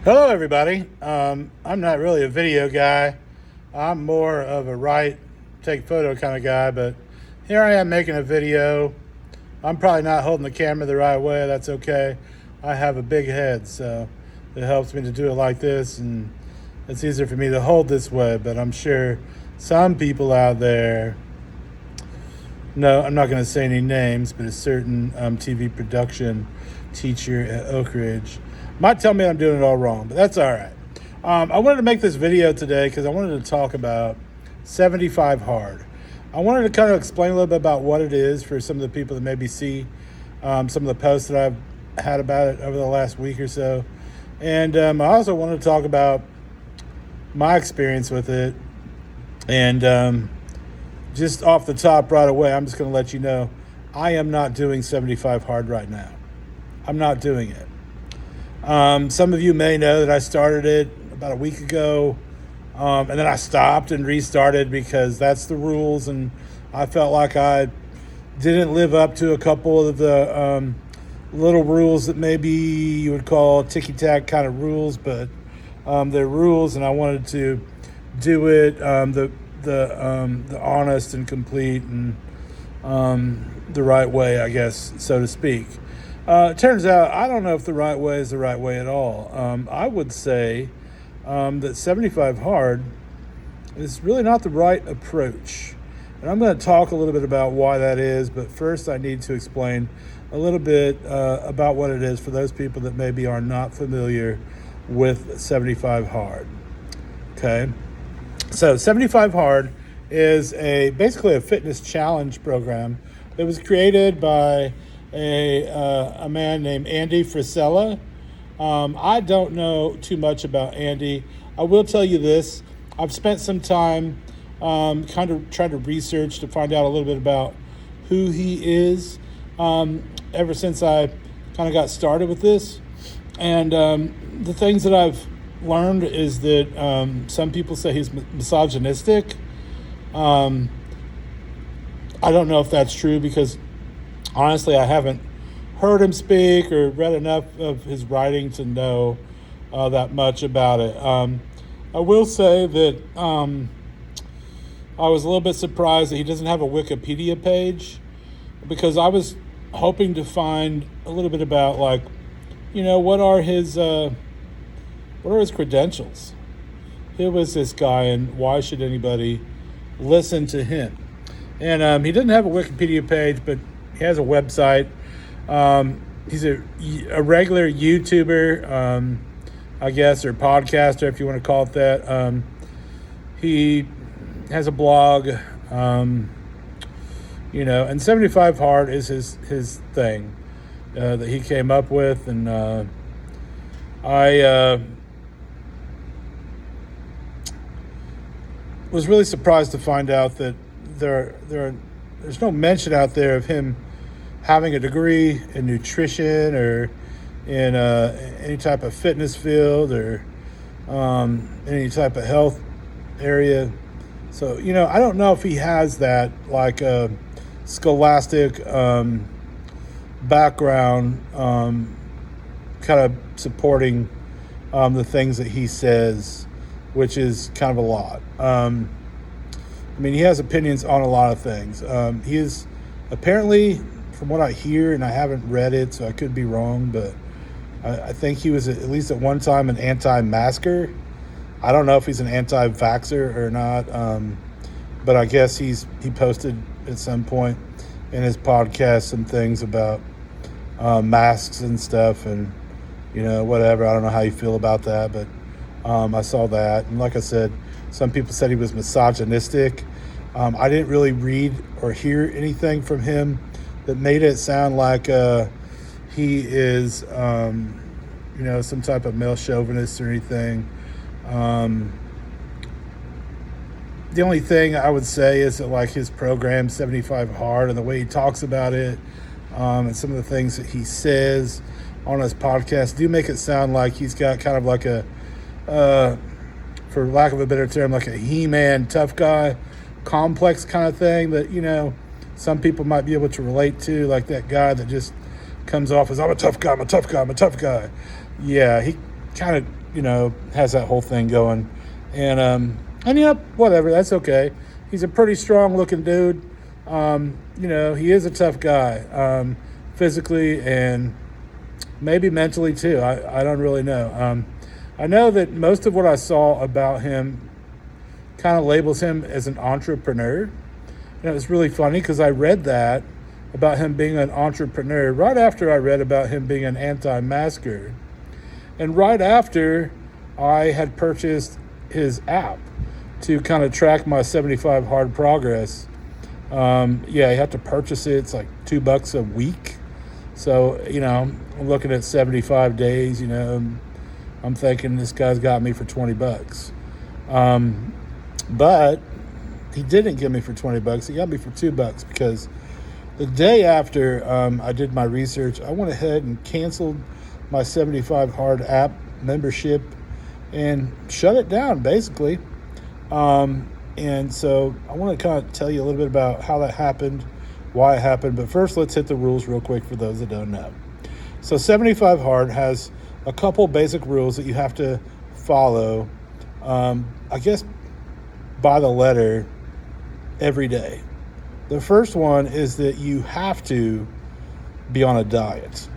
Hello, everybody. I'm not really a video guy. I'm more of a take photo kind of guy, but here I am making a video. I'm probably not holding the camera the right way. That's okay. I have a big head, so it helps me to do it like this, and it's easier for me to hold this way, but I'm sure some people out there, no, I'm not going to say any names, but a certain TV production teacher at Oak Ridge might tell me I'm doing it all wrong, but that's all right. I wanted to make this video today because I wanted to talk about 75 Hard. I wanted to kind of explain a little bit about what it is for some of the people that maybe see some of the posts that I've had about it over the last week or so. And I also wanted to talk about my experience with it. And just off the top right away, I'm just going to let you know, I am not doing 75 Hard right now. I'm not doing it. Some of you may know that I started it about a week ago, and then I stopped and restarted because that's the rules, and I felt like I didn't live up to a couple of the little rules that maybe you would call ticky-tack kind of rules, but they're rules, and I wanted to do it the honest and complete and the right way, I guess, so to speak. It turns out I don't know if the right way is the right way at all. I would say that 75 Hard is really not the right approach. And I'm going to talk a little bit about why that is, but first I need to explain a little bit about what it is for those people that maybe are not familiar with 75 Hard. Okay? So 75 Hard is basically a fitness challenge program that was created by a man named Andy Frisella. I don't know too much about Andy. I will tell you this. I've spent some time kind of trying to research to find out a little bit about who he is ever since I kind of got started with this. And the things that I've learned is that some people say he's misogynistic. I don't know if that's true because honestly, I haven't heard him speak or read enough of his writing to know that much about it. I will say that I was a little bit surprised that he doesn't have a Wikipedia page because I was hoping to find a little bit about, like, you know, what are his credentials? Who was this guy and why should anybody listen to him? And he doesn't have a Wikipedia page, but he has a website. He's a regular YouTuber, I guess, or podcaster, if you want to call it that. He has a blog, and 75 Hard is his thing that he came up with. And I was really surprised to find out that there's no mention out there of him having a degree in nutrition or in any type of fitness field or any type of health area. So, I don't know if he has that, like, scholastic background kind of supporting the things that he says, which is kind of a lot. He has opinions on a lot of things. He is apparently, from what I hear, and I haven't read it, so I could be wrong, but I think he was at least at one time an anti-masker. I don't know if he's an anti-vaxxer or not, but I guess he posted at some point in his podcast some things about masks and stuff, and whatever. I don't know how you feel about that, but I saw that, and like I said, some people said he was misogynistic. I didn't really read or hear anything from him that made it sound like he is, some type of male chauvinist or anything. The only thing I would say is that, like, his program, 75 Hard, and the way he talks about it, and some of the things that he says on his podcast do make it sound like he's got kind of like a, for lack of a better term, like a He-Man tough guy complex kind of thing that, some people might be able to relate to, like that guy that just comes off as, I'm a tough guy, I'm a tough guy, I'm a tough guy. Yeah, he kind of has that whole thing going. And yep, whatever, that's okay. He's a pretty strong looking dude. He is a tough guy, physically and maybe mentally too. I don't really know. I know that most of what I saw about him kind of labels him as an entrepreneur. And it was really funny because I read that about him being an entrepreneur right after I read about him being an anti-masker. And right after I had purchased his app to kind of track my 75 hard progress. You have to purchase it. It's like $2 a week. So, I'm looking at 75 days, I'm thinking this guy's got me for $20. But he didn't get me for $20. He got me for $2 because the day after I did my research, I went ahead and canceled my 75 hard app membership and shut it down, basically. And so I want to kind of tell you a little bit about how that happened, why it happened. But first, let's hit the rules real quick for those that don't know. So 75 Hard has a couple basic rules that you have to follow, I guess, by the letter every day. The first one is that you have to be on a diet.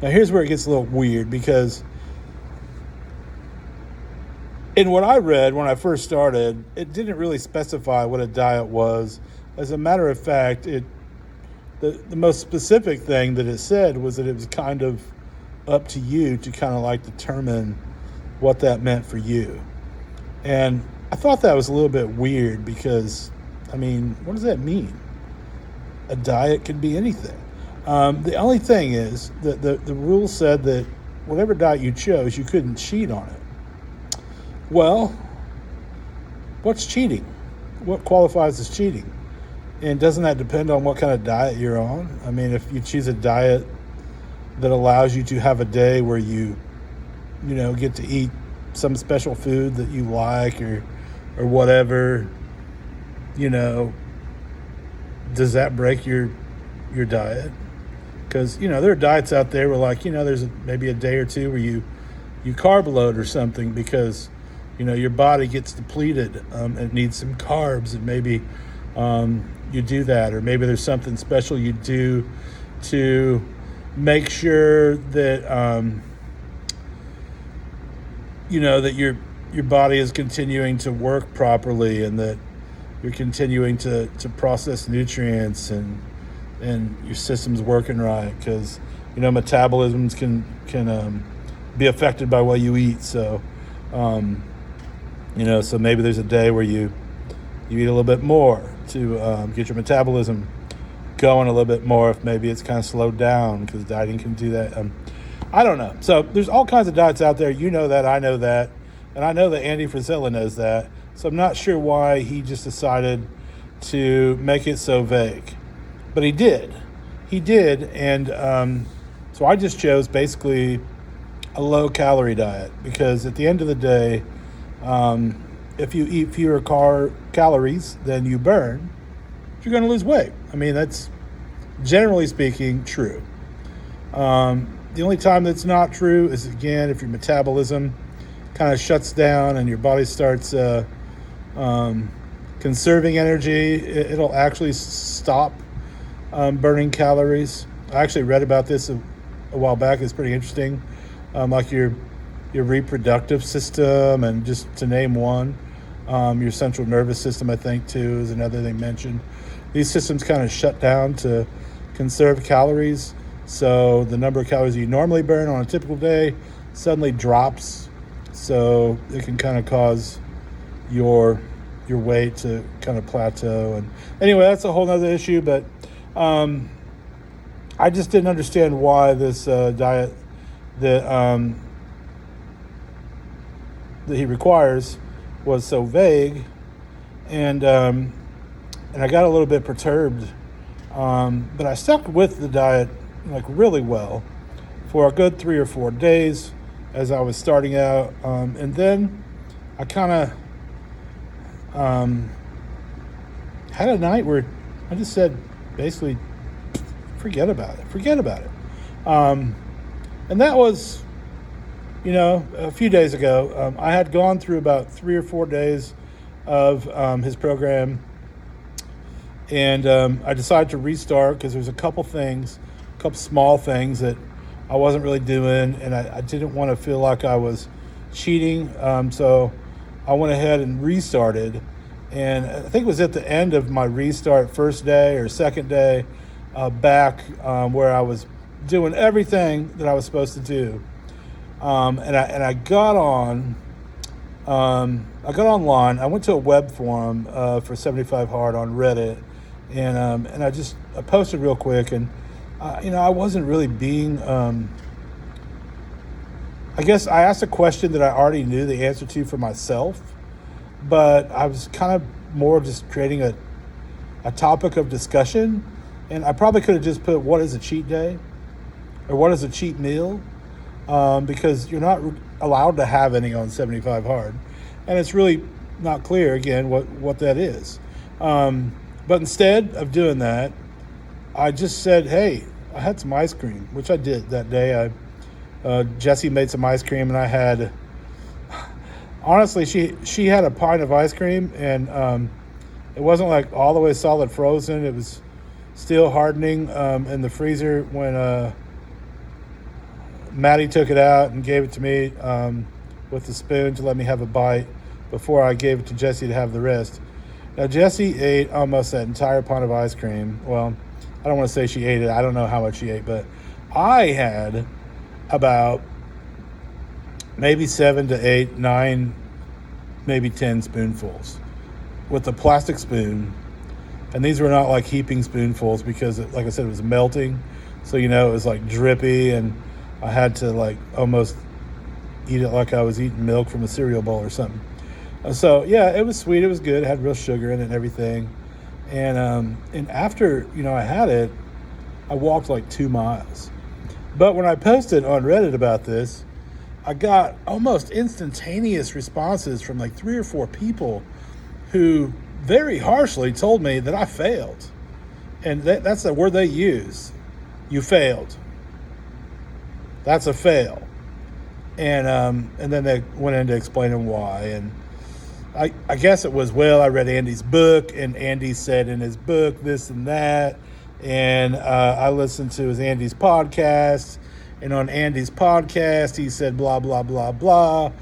Now, here's where it gets a little weird because in what I read when I first started, it didn't really specify what a diet was. As a matter of fact, the most specific thing that it said was that it was kind of up to you to kind of like determine what that meant for you. And I thought that was a little bit weird because, what does that mean? A diet could be anything. The only thing is that the rule said that whatever diet you chose, you couldn't cheat on it. Well, what's cheating? What qualifies as cheating? And doesn't that depend on what kind of diet you're on? If you choose a diet that allows you to have a day where you get to eat some special food that you like or whatever, does that break your diet? Because, there are diets out there where there's maybe a day or two where you carb load or something because your body gets depleted and it needs some carbs, and maybe you do that, or maybe there's something special you do to make sure that that your body is continuing to work properly and that you're continuing to process nutrients and your system's working right, because metabolisms can be affected by what you eat. So so maybe there's a day where you eat a little bit more to get your metabolism going a little bit more, if maybe it's kind of slowed down, because dieting can do that. I don't know. So there's all kinds of diets out there. You know that, I know that, and I know that Andy Frisella knows that. So I'm not sure why he just decided to make it so vague. But he did. And so I just chose basically a low-calorie diet, because at the end of the day, if you eat fewer calories than you burn, you're going to lose weight. That's generally speaking true. The only time that's not true is, again, if your metabolism kind of shuts down and your body starts conserving energy, it'll actually stop burning calories. I actually read about this a while back. It's pretty interesting. Like your reproductive system, and just to name one, your central nervous system, I think, too, is another they mentioned. These systems kind of shut down to conserve calories, so the number of calories you normally burn on a typical day suddenly drops, so it can kind of cause your weight to kind of plateau. And anyway, that's a whole other issue, but I just didn't understand why this diet that he requires was so vague, and I got a little bit perturbed, but I stuck with the diet really well for a good 3 or 4 days as I was starting out, and then I kind of had a night where I just said, basically, forget about it. And that was A few days ago, I had gone through about 3 or 4 days of his program, and I decided to restart because there's a couple small things that I wasn't really doing, and I didn't want to feel like I was cheating. So I went ahead and restarted, and I think it was at the end of my restart, first day or second day back, where I was doing everything that I was supposed to do. And I got on. I got online. I went to a web forum for 75 Hard on Reddit, and I posted real quick, and I wasn't really being. I guess I asked a question that I already knew the answer to for myself, but I was kind of more just creating a topic of discussion, and I probably could have just put what is a cheat day, or what is a cheat meal. Because you're not allowed to have any on 75 Hard. And it's really not clear, again, what that is. But instead of doing that, I just said, hey, I had some ice cream, which I did that day. Jessie made some ice cream, and I had, honestly, she had a pint of ice cream, and it wasn't like all the way solid frozen. It was still hardening in the freezer when Maddie took it out and gave it to me with the spoon to let me have a bite before I gave it to Jessie to have the rest. Now, Jessie ate almost that entire pint of ice cream. Well, I don't want to say she ate it. I don't know how much she ate, but I had about maybe 7 to 8, 9, maybe 10 spoonfuls with a plastic spoon. And these were not like heaping spoonfuls because, like I said, it was melting. So, it was like drippy, and I had to like almost eat it like I was eating milk from a cereal bowl or something. So yeah, it was sweet. It was good. It had real sugar in it and everything. And after I had it, I walked like 2 miles. But when I posted on Reddit about this, I got almost instantaneous responses from like 3 or 4 people who very harshly told me that I failed. And that's the word they use. You failed. That's a fail. And then they went into explaining why. And I guess it was, I read Andy's book, and Andy said in his book this and that. And I listened to Andy's podcast. And on Andy's podcast, he said blah, blah, blah, blah.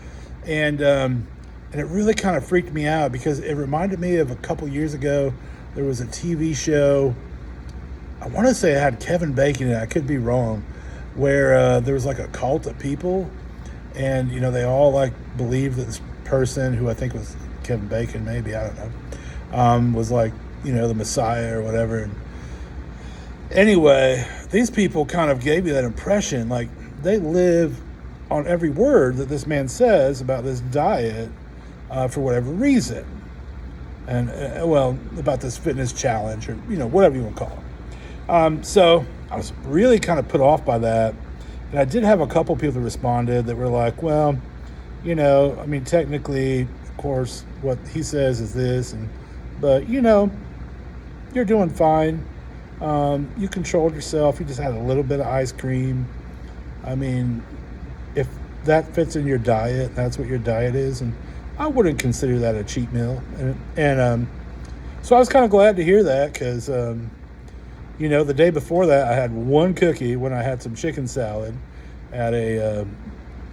And it really kind of freaked me out because it reminded me of a couple years ago. There was a TV show. I want to say it had Kevin Bacon in it. I could be wrong. Where there was like a cult of people, and they all like believed that this person, who I think was Kevin Bacon, maybe, I don't know, was like the Messiah or whatever. And anyway, these people kind of gave me that impression, like they live on every word that this man says about this diet for whatever reason, and about this fitness challenge, or whatever you want to call it. So I was really kind of put off by that. And I did have a couple people that responded that were like, technically, of course, what he says is this, but you're doing fine. You controlled yourself. You just had a little bit of ice cream. I mean, if that fits in your diet, that's what your diet is. And I wouldn't consider that a cheat meal. And so I was kind of glad to hear that because, the day before that, I had one cookie when I had some chicken salad at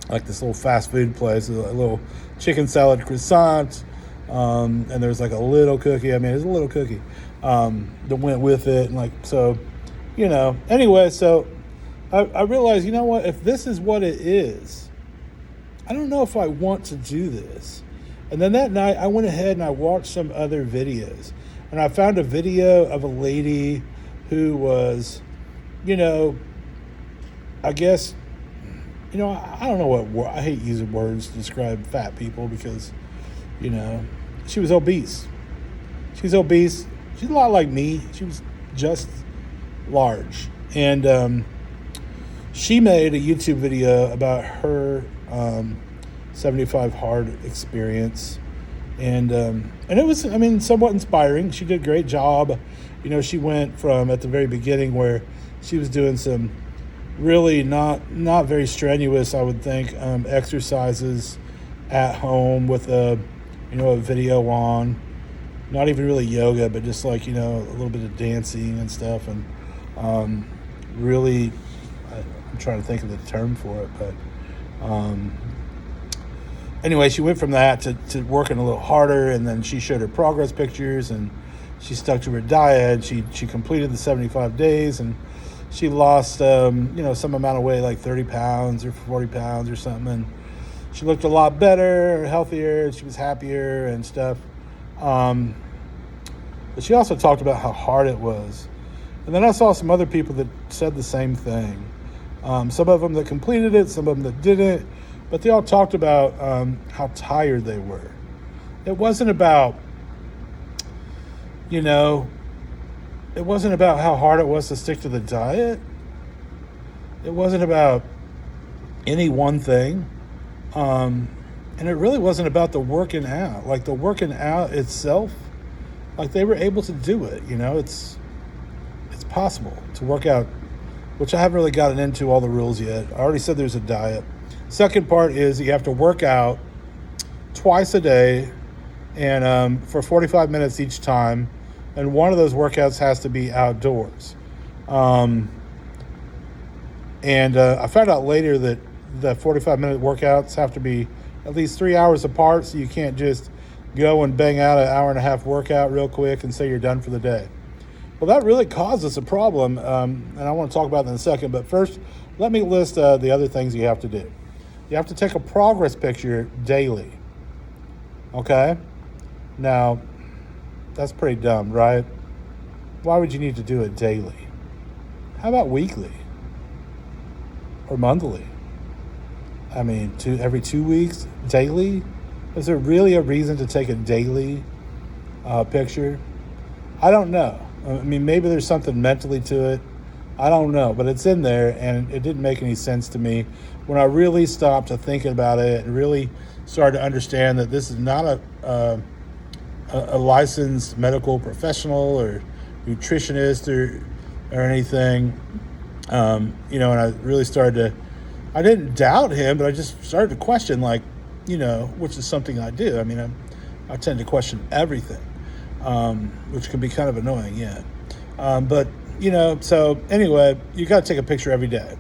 like this little fast food place, a little chicken salad croissant, and there was like a little cookie. It was a little cookie that went with it, and anyway. So I realized, if this is what it is, I don't know if I want to do this. And then that night, I went ahead and I watched some other videos, and I found a video of a lady who was, I guess, I don't know what word, I hate using words to describe fat people because, she was obese. She's obese. She's a lot like me. She was just large. And she made a YouTube video about her 75 Hard experience. And it was, somewhat inspiring. She did a great job. She went from at the very beginning where she was doing some really not very strenuous, I would think, exercises at home with a video on. Not even really yoga, but just like, a little bit of dancing and stuff. And really, I'm trying to think of the term for it, but anyway, she went from that to working a little harder, and then she showed her progress pictures, and she stuck to her diet. She completed the 75 days, and she lost some amount of weight, like 30 pounds or 40 pounds or something, and she looked a lot better, healthier. She was happier and stuff. But she also talked about how hard it was. And then I saw some other people that said the same thing. Some of them that completed it, some of them that didn't, but they all talked about how tired they were. It wasn't about, it wasn't about how hard it was to stick to the diet. It wasn't about any one thing. And it really wasn't about the working out. Like the working out itself, like they were able to do it. It's possible to work out, which I haven't really gotten into all the rules yet. I already said there's a diet. Second part is you have to work out twice a day and for 45 minutes each time. And one of those workouts has to be outdoors. And I found out later that the 45-minute workouts have to be at least 3 hours apart, so you can't just go and bang out an hour and a half workout real quick and say you're done for the day. Well, that really caused us a problem, and I want to talk about that in a second. But first, let me list the other things you have to do. You have to take a progress picture daily. Okay? Now, that's pretty dumb, right? Why would you need to do it daily? How about weekly? Or monthly? I mean, every 2 weeks, daily? Is there really a reason to take a daily picture? I don't know. I mean, maybe there's something mentally to it. I don't know, but it's in there, and it didn't make any sense to me when I really stopped to thinking about it and really started to understand that this is not a licensed medical professional or nutritionist or anything. And I really started to, I didn't doubt him, but I just started to question, which is something I do. I mean, I tend to question everything, which can be kind of annoying, yeah. But, so anyway, you got to take a picture every day.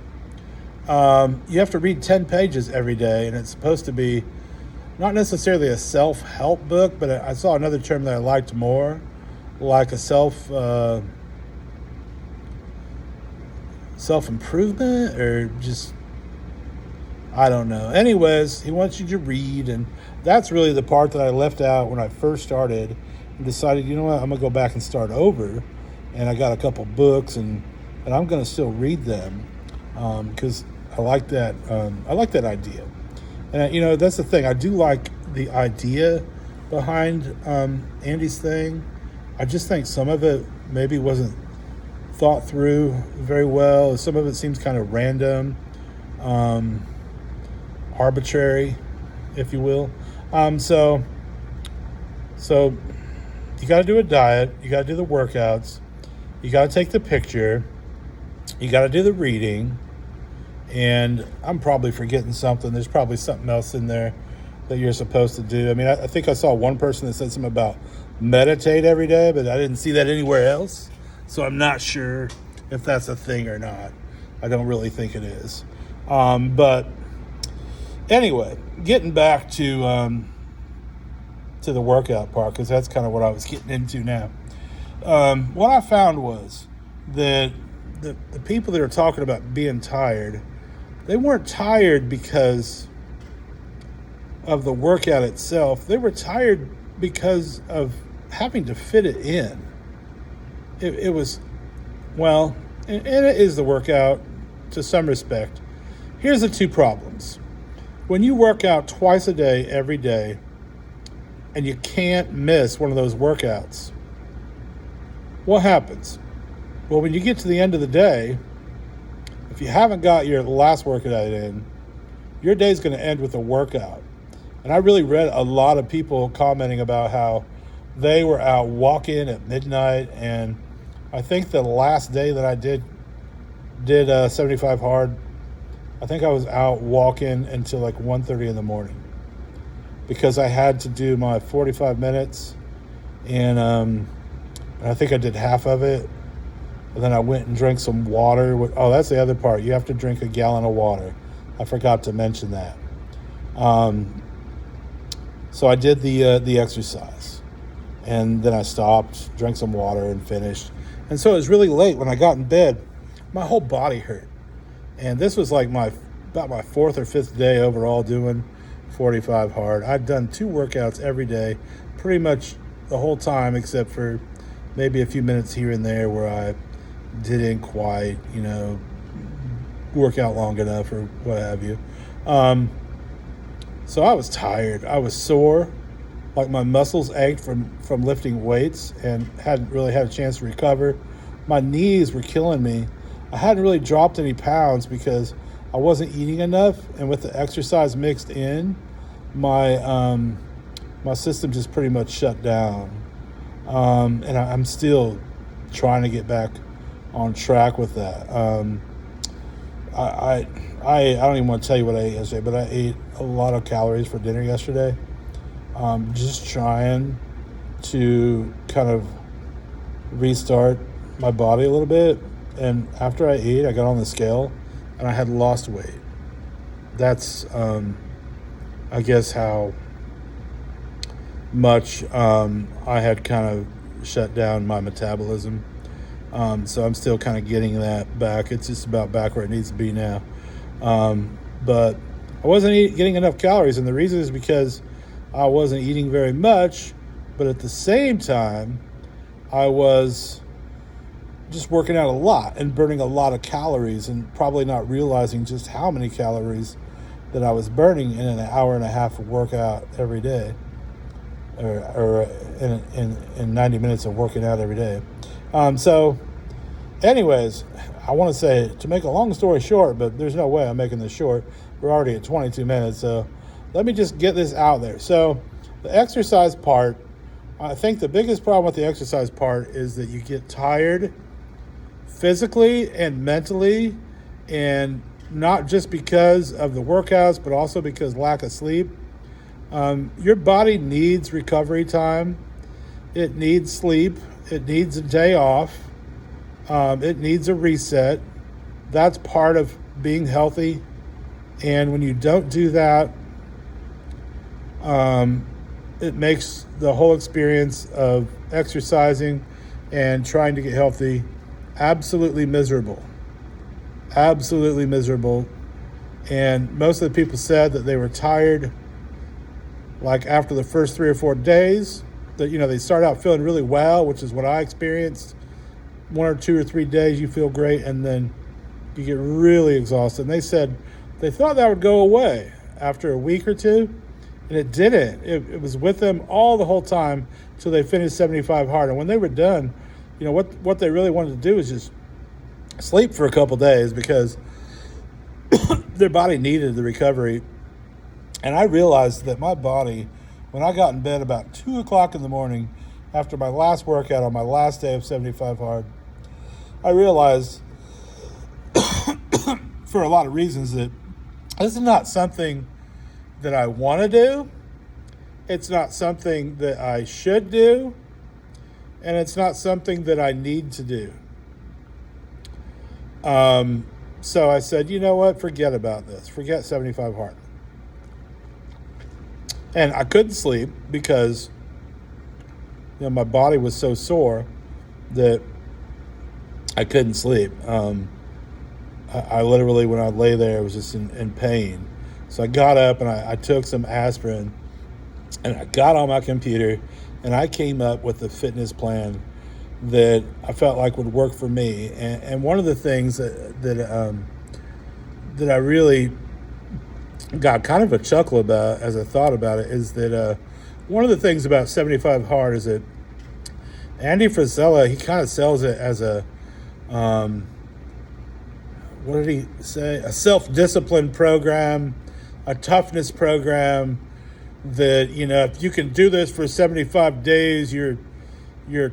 You have to read 10 pages every day, and it's supposed to be not necessarily a self-help book, but I saw another term that I liked more, like a self-improvement or just, I don't know. Anyways, he wants you to read, and that's really the part that I left out when I first started and decided, I'm going to go back and start over. And I got a couple books, and I'm going to still read them because I like that. I like that idea. And, that's the thing. I do like the idea behind Andy's thing. I just think some of it maybe wasn't thought through very well. Some of it seems kind of random, arbitrary, if you will. So you got to do a diet. You got to do the workouts. You got to take the picture. You got to do the reading. And I'm probably forgetting something. There's probably something else in there that you're supposed to do. I mean, I think I saw one person that said something about meditate every day, but I didn't see that anywhere else. So I'm not sure if that's a thing or not. I don't really think it is. But anyway, getting back to the workout part, because that's kind of what I was getting into now. What I found was that the people that are talking about being tired, they weren't tired because of the workout itself. They were tired because of having to fit it in. It was, well, and it is the workout to some respect. Here's the two problems. When you work out twice a day, every day, and you can't miss one of those workouts, what happens? Well, when you get to the end of the day, if you haven't got your last workout in, your day's going to end with a workout. And I really read a lot of people commenting about how they were out walking at midnight, and I think the last day that I did did 75 hard. I think I was out walking until like 1:30 in the morning because I had to do my 45 minutes, and I think I did half of it. And then I went and drank some water. Oh, that's the other part. You have to drink a gallon of water. I forgot to mention that. So I did the exercise, and then I stopped, drank some water, and finished. And so it was really late when I got in bed. My whole body hurt, and this was like about my fourth or fifth day overall doing 45 hard. I'd done 2 workouts every day, pretty much the whole time, except for maybe a few minutes here and there where I didn't quite, work out long enough or what have you. So I was tired. I was sore, like my muscles ached from lifting weights and hadn't really had a chance to recover. My knees were killing me. I hadn't really dropped any pounds because I wasn't eating enough, and with the exercise mixed in, my system just pretty much shut down. And I'm still trying to get back on track with that. I don't even want to tell you what I ate yesterday, but I ate a lot of calories for dinner yesterday. Just trying to kind of restart my body a little bit. And after I ate, I got on the scale and I had lost weight. That's, I guess, how much I had kind of shut down my metabolism. So I'm still kind of getting that back. It's just about back where it needs to be now. But I wasn't getting enough calories, and the reason is because I wasn't eating very much, but at the same time, I was just working out a lot and burning a lot of calories and probably not realizing just how many calories that I was burning in an hour and a half of workout every day, or in 90 minutes of working out every day. So anyways, I want to say, to make a long story short, but there's no way I'm making this short. We're already at 22 minutes, so let me just get this out there. So the exercise part, I think the biggest problem with the exercise part is that you get tired physically and mentally, and not just because of the workouts, but also because lack of sleep. Your body needs recovery time. It needs sleep. It needs a day off. It needs a reset. That's part of being healthy. And when you don't do that, it makes the whole experience of exercising and trying to get healthy absolutely miserable. Absolutely miserable. And most of the people said that they were tired, like after the first 3 or 4 days, that, they start out feeling really well, which is what I experienced. 1 or 2 or 3 days you feel great, and then you get really exhausted. And they said they thought that would go away after a week or two, and it didn't. It was with them all the whole time until they finished 75 hard. And when they were done, what they really wanted to do was just sleep for a couple days because their body needed the recovery. And I realized that my body, when I got in bed about 2 o'clock in the morning after my last workout on my last day of 75 hard, I realized for a lot of reasons that this is not something that I want to do. It's not something that I should do. And it's not something that I need to do. So I said, you know what? Forget about this. Forget 75 hard. And I couldn't sleep because, my body was so sore that I couldn't sleep. I literally, when I lay there, was just in pain. So I got up and I took some aspirin, and I got on my computer, and I came up with a fitness plan that I felt like would work for me. And one of the things that I really got kind of a chuckle about as I thought about it is that one of the things about 75 hard is that Andy Frisella, he kind of sells it as a what did he say? A self-discipline program, a toughness program. That if you can do this for 75 days, you're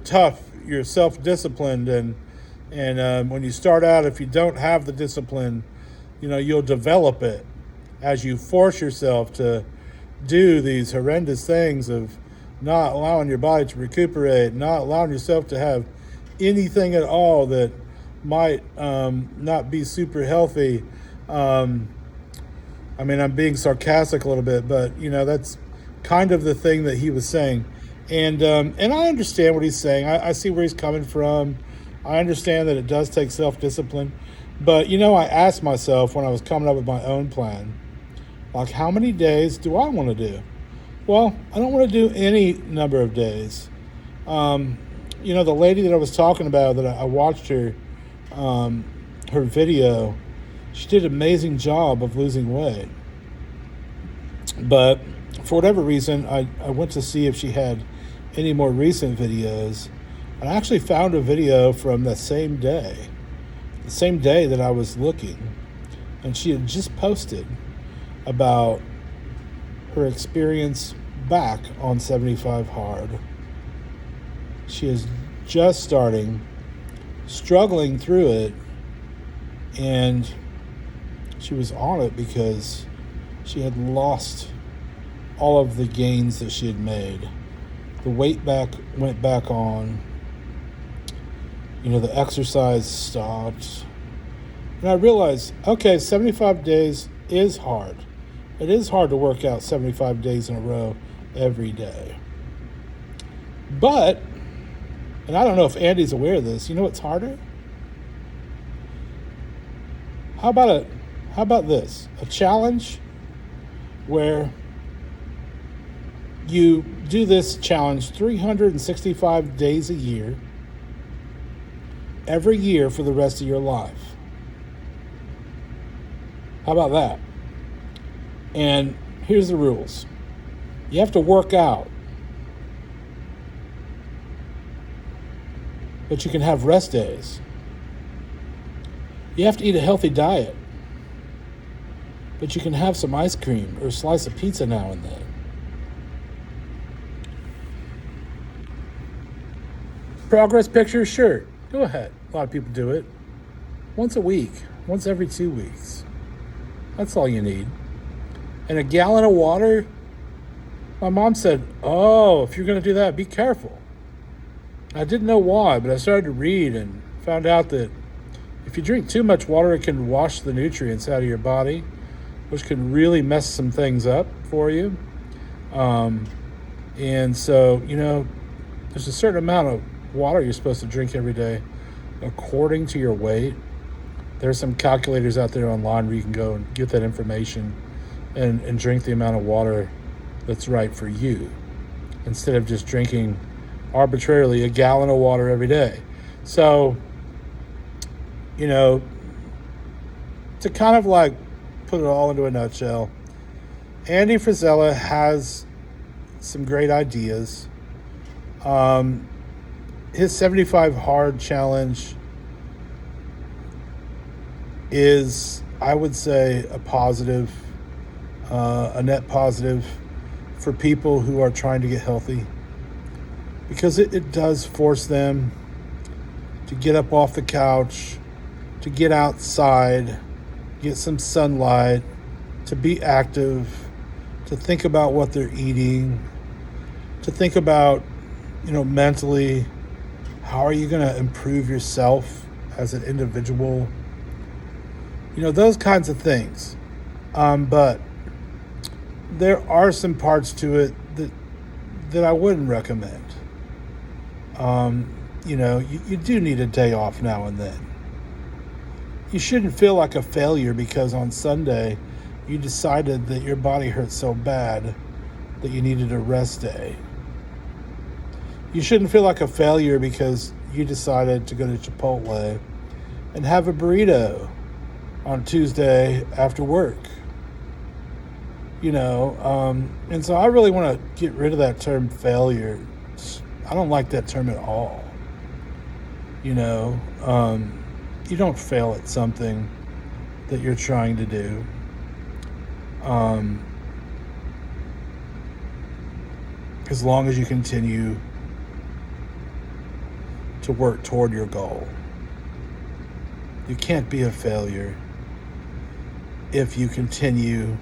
tough, you're self-disciplined, and And when you start out, if you don't have the discipline, you'll develop it as you force yourself to do these horrendous things of not allowing your body to recuperate, not allowing yourself to have anything at all that might not be super healthy. I'm being sarcastic a little bit, but that's kind of the thing that he was saying, and I understand what he's saying. I see where he's coming from. I understand that it does take self-discipline, but I asked myself when I was coming up with my own plan, like, how many days do I want to do? Well, I don't want to do any number of days. The lady that I was talking about, that I watched her video, she did an amazing job of losing weight. But for whatever reason, I went to see if she had any more recent videos. And I actually found a video from the same day that I was looking. And she had just posted about her experience back on 75 Hard. She is just struggling through it, and she was on it because she had lost all of the gains that she had made. The weight went back on. The exercise stopped. And I realized, okay, 75 days is hard. It is hard to work out 75 days in a row every day. But, and I don't know if Andy's aware of this, what's harder? How about this? A challenge where you do this challenge 365 days a year, every year for the rest of your life. How about that? And here's the rules. You have to work out, but you can have rest days. You have to eat a healthy diet, but you can have some ice cream or a slice of pizza now and then. Progress pictures, sure, go ahead. A lot of people do it. Once a week, once every 2 weeks. That's all you need. And a gallon of water, my mom said, oh, if you're going to do that, be careful. I didn't know why, but I started to read and found out that if you drink too much water, it can wash the nutrients out of your body, which can really mess some things up for you. And so, there's a certain amount of water you're supposed to drink every day according to your weight. There's some calculators out there online where you can go and get that information and drink the amount of water that's right for you, instead of just drinking arbitrarily a gallon of water every day. So, to kind of like put it all into a nutshell, Andy Frisella has some great ideas. His 75 Hard challenge is, I would say, a net positive for people who are trying to get healthy, because it does force them to get up off the couch, to get outside, get some sunlight, to be active, to think about what they're eating, to think about, mentally, how are you going to improve yourself as an individual? Those kinds of things. But there are some parts to it that I wouldn't recommend. You do need a day off now and then. You shouldn't feel like a failure because on Sunday you decided that your body hurt so bad that you needed a rest day. You shouldn't feel like a failure because you decided to go to Chipotle and have a burrito on Tuesday after work. And so I really want to get rid of that term failure. I don't like that term at all. You don't fail at something that you're trying to do. As long as you continue to work toward your goal. You can't be a failure if you continue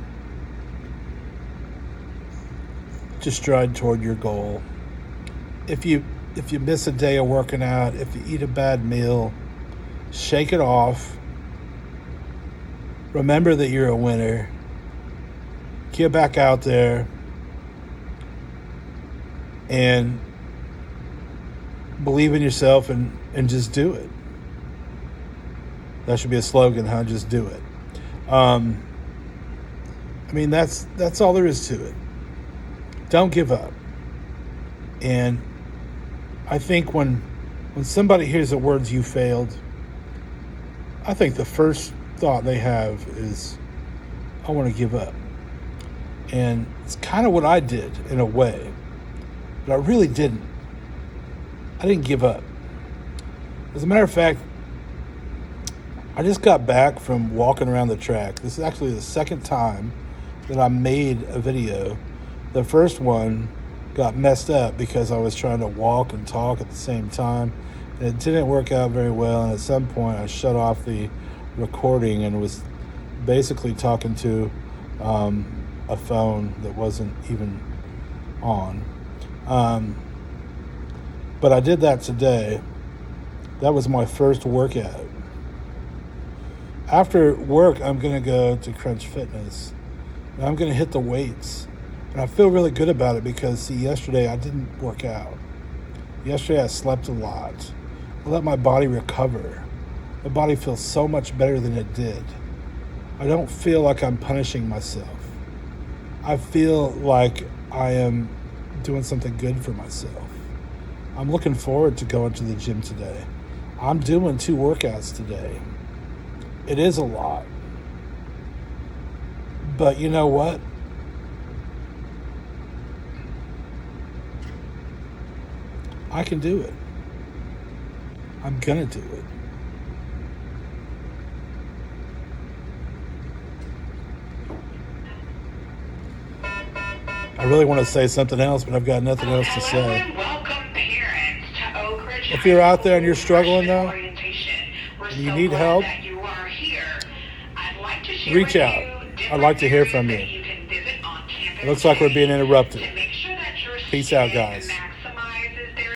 to stride toward your goal. If you miss a day of working out, if you eat a bad meal, shake it off. Remember that you're a winner. Get back out there and believe in yourself and just do it. That should be a slogan, huh? Just do it. I mean, that's all there is to it. Don't give up. And I think when somebody hears the words "you failed," I think the first thought they have is, I want to give up. And it's kind of what I did in a way, but I really didn't. I didn't give up. As a matter of fact, I just got back from walking around the track. This is actually the second time that I made a video. The first one got messed up because I was trying to walk and talk at the same time. And it didn't work out very well. And at some point I shut off the recording and was basically talking to a phone that wasn't even on. But I did that today. That was my first workout. After work, I'm going to go to Crunch Fitness. And I'm going to hit the weights. And I feel really good about it because, see, yesterday I didn't work out. Yesterday I slept a lot. I let my body recover. My body feels so much better than it did. I don't feel like I'm punishing myself. I feel like I am doing something good for myself. I'm looking forward to going to the gym today. I'm doing 2 workouts today. It is a lot. But you know what? I can do it. I'm gonna do it. I really want to say something else, but I've got nothing else to say. If you're out there and you're struggling though, and you need help, reach out. I'd like to hear from you. It looks like we're being interrupted. Peace out, guys.